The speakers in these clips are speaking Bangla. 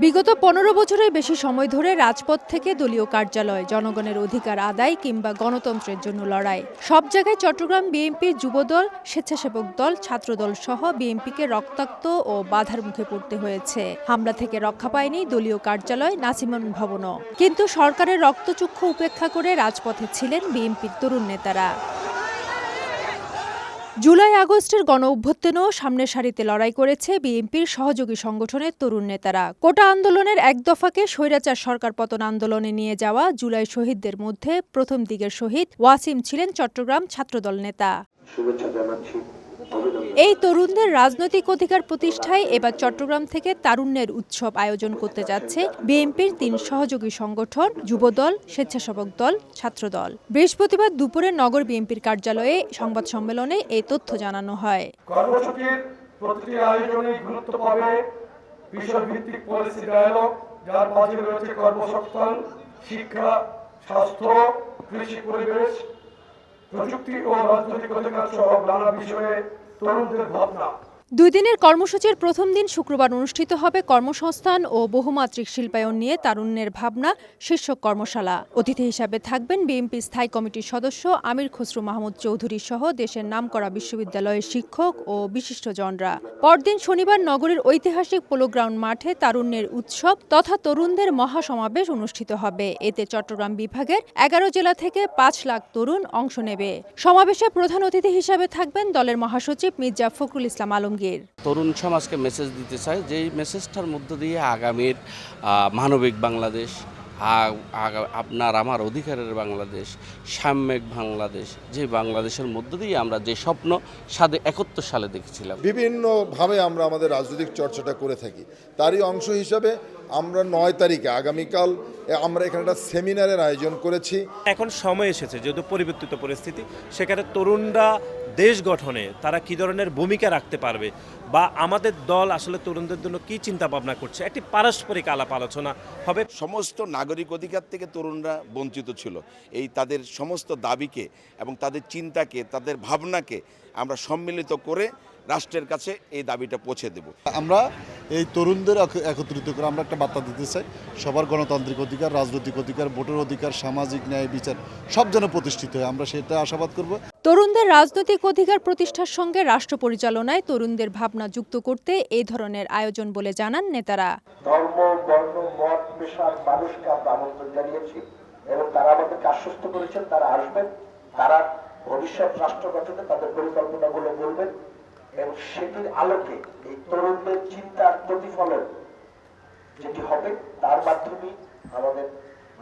বিগত ১৫ বছরের বেশি সময় ধরে রাজপথ থেকে দলীয় কার্যালয়, জনগণের অধিকার আদায় কিংবা গণতন্ত্রের জন্য লড়াই, সব জায়গায় চট্টগ্রাম বিএনপির যুবদল, স্বেচ্ছাসেবক দল, ছাত্রদল সহ বিএনপিকে রক্তাক্ত ও বাধার মুখে পড়তে হয়েছে। হামলা থেকে রক্ষা পায়নি দলীয় কার্যালয়, নাসিমন ভবনও। কিন্তু সরকারের রক্তচক্ষু উপেক্ষা করে রাজপথে ছিলেন বিএনপির তরুণ নেতারা। জুলাই আগস্টের গণ অভ্যুত্থানেও সামনের সারিতে লড়াই করেছে বিএনপির সহযোগী সংগঠনের তরুণ নেতারা। কোটা আন্দোলনের এক দফাকে স্বৈরাচার সরকার পতন আন্দোলনে নিয়ে যাওয়া জুলাই শহীদদের মধ্যে প্রথম দিকের শহীদ ওয়াসিম ছিলেন চট্টগ্রাম ছাত্রদল নেতা। এই তরুণদের রাজনৈতিক অধিকার প্রতিষ্ঠায় এবার চট্টগ্রাম থেকে তারুণ্যের উৎসব আয়োজন করতে যাচ্ছে বিএনপির ৩ সহযোগী সংগঠন যুবদল, স্বেচ্ছাসেবক দল, ছাত্রদল। বৃহস্পতিবার দুপুরে নগর বিএনপির কার্যালয়ে সংবাদ সম্মেলনে এই তথ্য জানানো হয়। কর্মসূচির প্রতিটি আয়োজনে গুরুত্ব পাবে বিষয়ভিত্তিক পলিসি ডায়ালগ, যার মাঝে রয়েছে কর্মসংস্থান, শিক্ষা, স্বাস্থ্য, কৃষি, পরিবেশ, প্রযুক্তি ও রাজনৈতিক অধিকার সহ নানা বিষয়ে তরুণদের ভাবনা। 2 দিনের কর্মসূচির প্রথম দিন শুক্রবার অনুষ্ঠিত হবে কর্মসংস্থান ও বহুমাত্রিক শিল্পায়ন নিয়ে তারুণ্যের ভাবনা শীর্ষক কর্মশালা। অতিথি হিসাবে থাকবেন বিএনপি স্থায়ী কমিটির সদস্য আমির খসরু মাহমুদ চৌধুরী সহ দেশের নামকরা বিশ্ববিদ্যালয়ের শিক্ষক ও বিশিষ্টজনরা। পরদিন শনিবার নগরীর ঐতিহাসিক পোলো গ্রাউন্ড মাঠে তারুণ্যের উৎসব তথা তরুণদের মহাসমাবেশ অনুষ্ঠিত হবে। এতে চট্টগ্রাম বিভাগের 11 জেলা থেকে 5 লাখ তরুণ অংশ নেবে। সমাবেশে প্রধান অতিথি হিসাবে থাকবেন দলের মহাসচিব মির্জা ফখরুল ইসলাম আলমগীর। তরুণ সমাজকে মেসেজ দিতে চাই যে এই মেসেজটার মধ্য দিয়ে আগামীর মানবিক বাংলাদেশ, আপনার আমার অধিকারের বাংলাদেশ, সাম্যিক বাংলাদেশ, যে বাংলাদেশের মধ্য দিয়ে আমরা যে স্বপ্ন 71 সালে দেখেছিলাম। বিভিন্নভাবে আমরা আমাদের রাজনৈতিক চর্চাটা করে থাকি। তারই অংশ হিসাবে আমরা 9 তারিখে আগামীকাল আমরা এখানে একটা সেমিনারের আয়োজন করেছি। এখন সময় এসেছে, যেহেতু পরিবর্তিত পরিস্থিতি, সেখানে তরুণরা দেশ গঠনে তারা কী ধরনের ভূমিকা রাখতে পারবে বা আমাদের দল আসলে তরুণদের জন্য কী চিন্তা ভাবনা করছে, একটি পারস্পরিক আলাপ আলোচনা হবে। সমস্ত নাগরিক অধিকার থেকে তরুণরা বঞ্চিত ছিল। এই তাদের সমস্ত দাবিকে এবং তাদের চিন্তাকে, তাদের ভাবনাকে আমরা সম্মিলিত করে রাষ্ট্রের কাছে এই দাবিটা পৌঁছে দেব। আমরা এই তরুণদের একত্রিত করে আমরা একটা বার্তা দিতে চাই, সবার গণতান্ত্রিক অধিকার, রাজনৈতিক অধিকার, ভোটের অধিকার, সামাজিক ন্যায় বিচার সব যেন প্রতিষ্ঠিত হয়, আমরা সেটা আশাবাদ করব। তরুণদের রাজনৈতিক অধিকার প্রতিষ্ঠার সঙ্গে রাষ্ট্র পরিচালনায় তরুণদের ভাবনা যুক্ত করতে এই ধরনের আয়োজন বলে জানান নেতারা। ধর্ম, বর্ণ, মত, পেশার মানুষকে আমরা আমন্ত্রণ জানিয়েছি এবং তারা আমাদেরকে আশ্বস্ত করেছেন তারা আসবেন, তারা ভবিষ্যৎ রাষ্ট্র গঠনে তাদের পরিকল্পনাগুলো বলবেন এবং সেটির আলোকে এই তরুণদের চিন্তার প্রতিফলন যেটি হবে তার মাধ্যমে আমাদের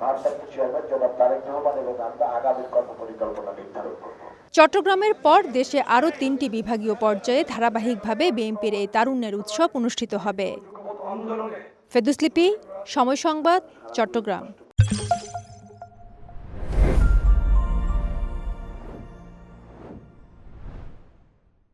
ভারপ্রাপ্ত চেয়ারম্যান জনাব তারেক রহমান এবং আমরা আগামী কর্মপরিকল্পনা নির্ধারণ করব। চট্টগ্রামের পর দেশে আরও 3টি বিভাগীয় পর্যায়ে ধারাবাহিকভাবে বিএনপির এই তারুণ্যের উৎসব অনুষ্ঠিত হবে। ফেরদৌস লিপি, সময় সংবাদ, চট্টগ্রাম।